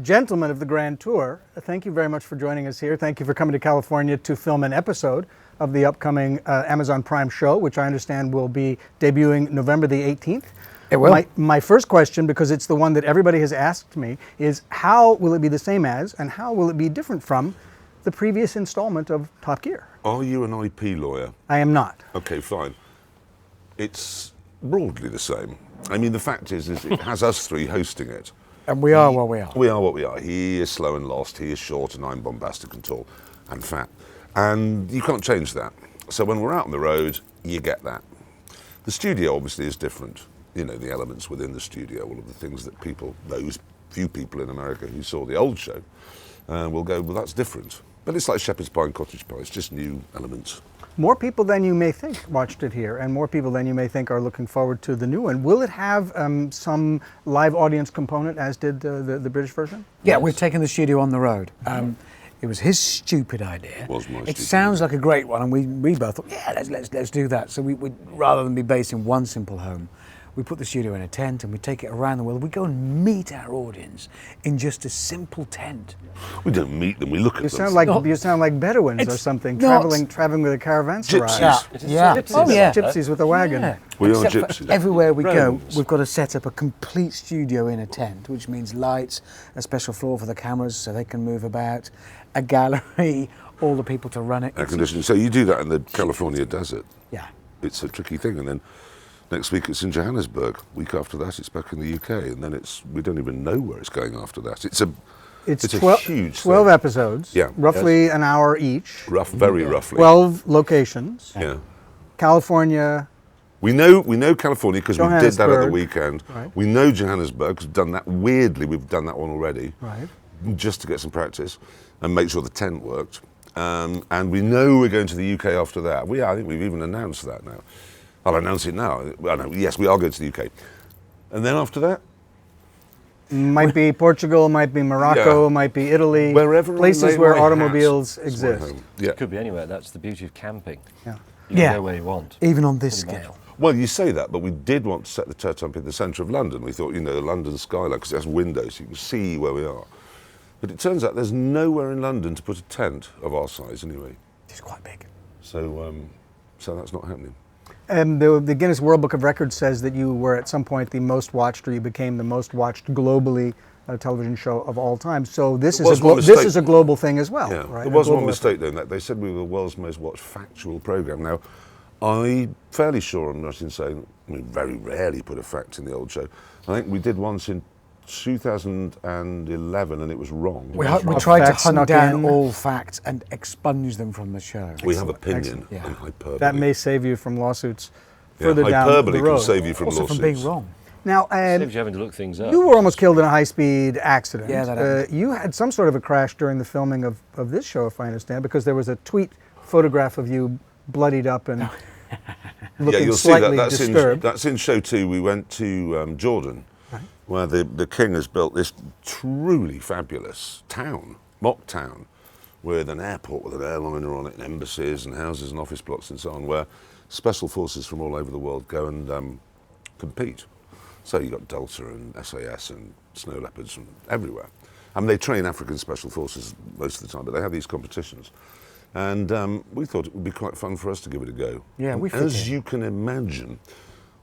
Gentlemen of the Grand Tour, thank you very much for joining us here. Thank you for coming to California to film an episode of the upcoming Amazon Prime show, which I understand will be debuting November the 18th. It will. My first question, because it's the one that everybody has asked me, is how will it be the same as, and how will it be different from the previous installment of Top Gear? Are you an IP lawyer? I am not. Okay, fine. It's broadly the same. I mean, the fact is it has us three hosting it. And we are what we are. We are what we are. He is slow and lost, he is short, and I'm bombastic and tall and fat. And you can't change that. So when we're out on the road, you get that. The studio obviously is different. You know, the elements within the studio, all of the things that people, those few people in America who saw the old show, will go, well, that's different. But it's like shepherd's pie and cottage pie, it's just new elements. More people than you may think watched it here, and more people than you may think are looking forward to the new one. Will it have some live audience component, as did the British version? Yeah, we've taken the studio on the road. It was his stupid idea. It was my It stupid sounds like a great one, and we both thought, yeah, let's do that. So we rather than be based in one simple home, we put the studio in a tent and we take it around the world. We go and meet our audience in just a simple tent. We don't meet them, we look at You them. sound like Bedouins or something, traveling with a caravanserai. Gypsies. Yeah. Gypsies. Oh, yeah. Gypsies with a wagon. Yeah. We are Except gypsies. for everywhere we go, Romans. we've got to set up a complete studio in a tent, which means lights, a special floor for the cameras so they can move about, a gallery, all the people to run it. Air conditioning. So you do that in the California desert. Yeah. It's a tricky thing, and then next week it's in Johannesburg. Week after that it's back in the UK, and then we don't even know where it's going after that. It's a huge 12 thing. episodes, Yeah. roughly an hour each, Very roughly. 12 locations, yeah. California. We know California because we did that at the Johannesburg. weekend. Right. We know Johannesburg because we've done that. Weirdly, we've done that one already, Right. just to get some practice and make sure the tent worked. And we know we're going to the UK after that. I think we've even announced that now. I'll announce it now. Yes, we are going to the UK. And then after that, Might be Portugal, might be Morocco, Yeah. might be Italy, wherever I places lay where my automobiles hat is my exist. home. Yeah. It could be anywhere. That's the beauty of camping. Yeah. You Yeah. can go where you want. Even on this Pretty much. scale. Well, you say that, but we did want to set the Turtump in the centre of London. We thought, the London skyline, because it has windows, so you can see where we are. But it turns out there's nowhere in London to put a tent of our size anyway. It's quite big. So that's not happening. The Guinness World Book of Records says that you were at some point the most watched, or you became the most watched globally television show of all time. So this There was one this mistake. is a global thing as well, Yeah, right? there A was one global mistake though in that. They said we were the world's most watched factual programme. Now, I'm fairly sure I'm not insane. We very rarely put a fact in the old show. I think we did once in 2011 and it was wrong. We wrong. tried to Facts hunt snuck down in. all facts and expunge them from the show. We have opinion Excellent. Yeah. and hyperbole. That may save you from lawsuits Yeah, further down hyperbole the road. can save you from Also lawsuits. from being wrong. Now, Saves you having to look things up. you were almost killed in a high-speed accident. Yeah, that happened. You had some sort of a crash during the filming of this show, if I understand, because there was a tweet photograph of you bloodied up and looking You'll see that. slightly disturbed. That's in show 2. We went to Jordan, where the king has built this truly fabulous town, mock town, with an airport with an airliner on it, and embassies and houses and office blocks and so on, where special forces from all over the world go and compete. So you've got Delta and SAS and Snow Leopards from everywhere. I mean, they train African special forces most of the time, but they have these competitions. And we thought it would be quite fun for us to give it a go. Yeah, And we fit as in. you can imagine,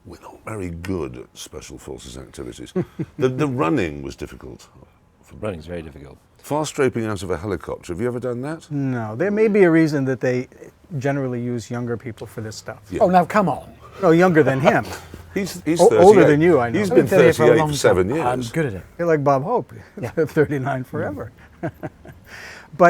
we're not very good at special forces activities. the running was difficult. Running's very difficult. Fast roping out of a helicopter, have you ever done that? No, there may be a reason that they generally use younger people for this stuff. Yeah. Oh, now come on. No, younger than him. He's Older 38. than you, I know. He's I've been 38 for a 38 long for 7 time. years. I'm good at it. You're like Bob Hope, Yeah. 39 forever.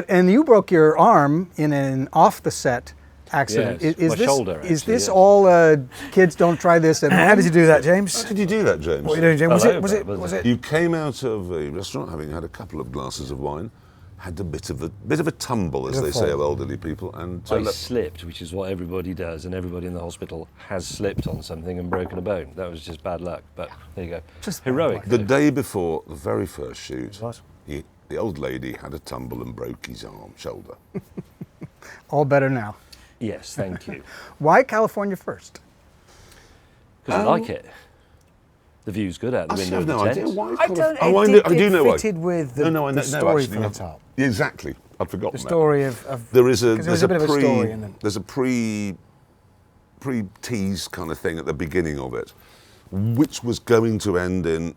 And you broke your arm in an off-the-set accident. Yes, my shoulder, Is actually, this yes. all? Kids don't try this at home? How did you do that, James? How did you do that, James? What are you doing, James? Hello, Was was it? You came out of a restaurant having had a couple of glasses of wine, had a bit of a tumble, as Bit of they a say fall. of elderly people, and I slipped, which is what everybody does, and everybody in the hospital has slipped on something and broken a bone. That was just bad luck, but there you go. Just heroic. the day before the very first shoot, What? the old lady had a tumble and broke his shoulder. All better now. Yes, thank you. Why California first? Because I like it. The view's good out the I window have of the no idea tent. why it's I called don't. oh, I, It, know, did, I do it know why. fitted with the, No, I know, the story actually, from no. the top. Yeah, exactly. I'd forgotten The that. story of There is a 'cause there's a bit of a pre story in them. there's a pre-tease kind of thing at the beginning of it, which was going to end in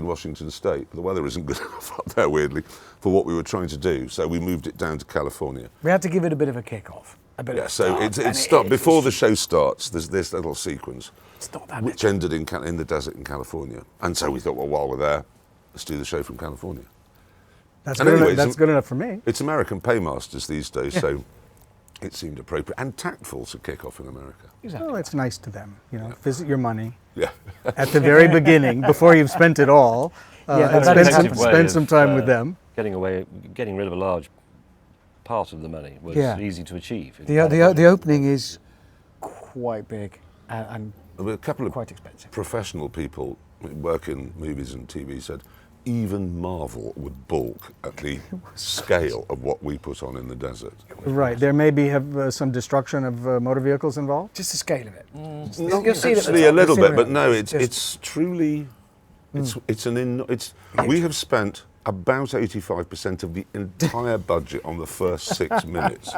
Washington State. But the weather isn't good enough up there, weirdly, for what we were trying to do. So we moved it down to California. We had to give it a bit of a kick-off. A bit Yeah. of a So start, and it starts before the it's show starts. There's this little sequence, not that which ended in the desert in California. And so we thought, well, while we're there, let's do the show from California. That's And good enough. anyways, That's good enough for me. It's American paymasters these days, so it seemed appropriate and tactful to kick off in America. Exactly. Well, it's nice to them. You know, visit your money Yeah. at the very beginning before you've spent it all. Yeah, and that's spend some time with them. Getting rid of a large part of the money was Yeah. easy to achieve. The opening is quite big and A couple of quite expensive. professional people who work in movies and TV said even Marvel would balk at the scale of what we put on in the desert. Right. There may be some destruction of motor vehicles involved. Just the scale of it. You'll see it at the actually top, a little you'll see bit, it but no, it's it's truly we have spent about 85% of the entire budget on the first 6 minutes.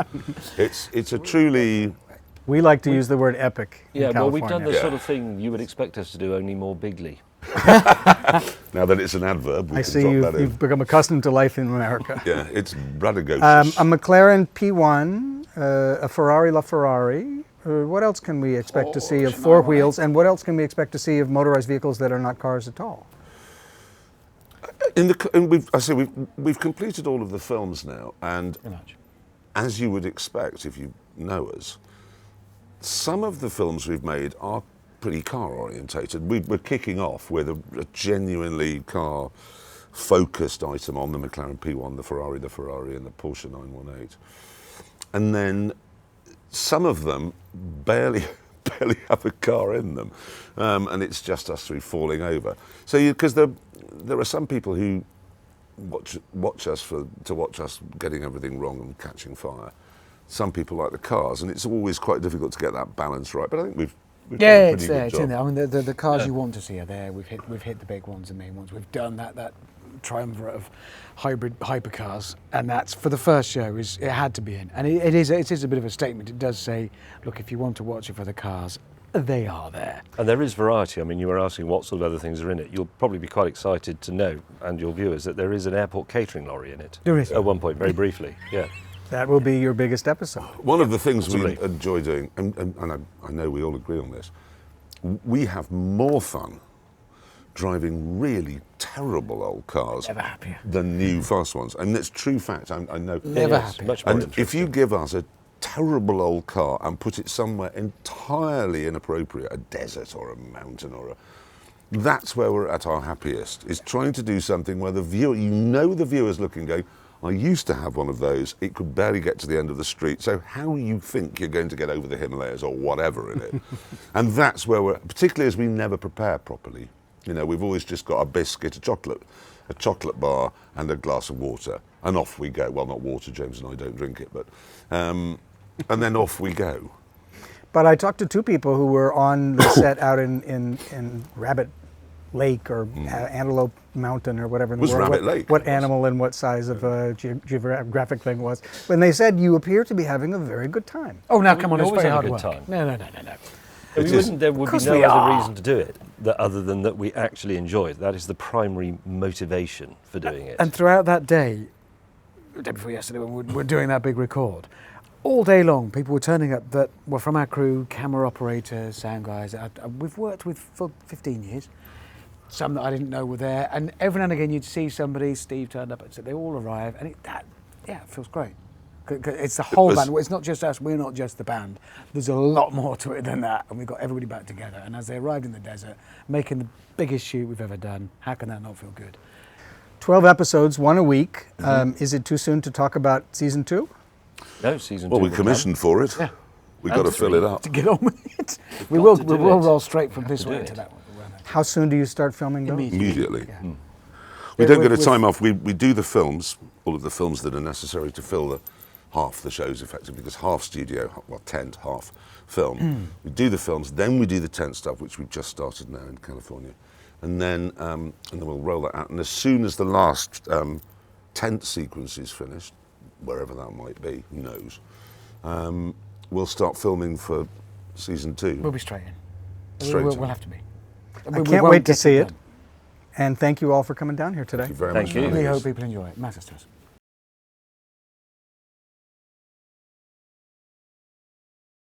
It's a truly We like to use the word epic. Yeah, in well, we've California. done the Yeah. sort of thing you would expect us to do, only more bigly. now that it's an adverb, we I can see drop that in. you've become accustomed to life in America. Yeah, it's Bradagosis. A McLaren P1, a Ferrari LaFerrari. What else can we expect to see of four wheels? And what else can we expect to see of motorized vehicles that are not cars at all? We've completed all of the films now, and Pretty much. as you would expect if you know us, some of the films we've made are pretty car orientated. We're kicking off with a genuinely car focused item on the McLaren P1, the Ferrari, and the Porsche 918. And then some of them barely have a car in them, and it's just us three falling over. So because there are some people who watch us getting everything wrong and catching fire. Some people like the cars, and it's always quite difficult to get that balance right. But I think we've done a Yeah, pretty it's good there. It's job. in there. I mean, the cars you want to see are there. We've hit the big ones, the main ones. We've done that triumvirate of hybrid hypercars, and that's for the first show. It had to be in, and it is a bit of a statement. It does say, look, if you want to watch it for the cars, they are there. And there is variety. I mean, you were asking what sort of other things are in it. You'll probably be quite excited to know, and your viewers, that there is an airport catering lorry in it. There is. At one point, very briefly, yeah. That will be your biggest episode. One of the things we Possibly. enjoy doing, and I know we all agree on this, we have more fun driving really terrible old cars Never happier. than new fast ones. And it's true fact, I know. Never Yes, happy. much more And interesting. if you give us a terrible old car and put it somewhere entirely inappropriate, a desert or a mountain that's where we're at our happiest, is trying to do something where the viewer's looking going, I used to have one of those, it could barely get to the end of the street, so how do you think you're going to get over the Himalayas or whatever in it? And that's where we're, particularly as we never prepare properly. You know, we've always just got a biscuit, a chocolate bar and a glass of water, and off we go. Well, not water, James and I don't drink it, but, and then off we go. But I talked to two people who were on the set out in Rabbit Lake or Antelope Mountain or whatever in the Was world. Rabbit Lake? What animal and what size of geographic thing was. When they said you appear to be having a very good time. Oh, now come on, We it's always very have a hard good work. time. No. There would be course no we other are. reason to do it other than that we actually enjoy it. That is the primary motivation for doing it. And throughout that day, the day before yesterday, when we were doing that big record, all day long, people were turning up that were from our crew, camera operators, sound guys. We've worked with for 15 years. Some that I didn't know were there, and every now and again you'd see somebody. Steve turned up, and so they all arrive, and it feels great. 'Cause it's the whole band. It's not just us. We're not just the band. There's a lot more to it than that, and we got everybody back together. And as they arrived in the desert, making the biggest shoot we've ever done, how can that not feel good? 12 episodes, one a week. Is it too soon to talk about season 2? No, season Well, 2 we will commissioned for it. Yeah. We've got to fill it up. To get on with it, we got will. to We do will it. roll straight from Have this to way do to it. that one. How soon do you start filming those? Immediately. Yeah. We Yeah, don't get a with- time off. We do the films, all of the films that are necessary to fill half the shows effectively, because half studio, well, tent, half film. We do the films, then we do the tent stuff, which we've just started now in California. and then we'll roll that out. And as soon as the last tent sequence is finished, wherever that might be, who knows, we'll start filming for season 2. We'll be straight in. Straight we'll, in. we'll have to be. I can't wait to see it. And thank you all for coming down here today. Thank you very Thank much. you. for We having hope us. people enjoy it. Matters to us.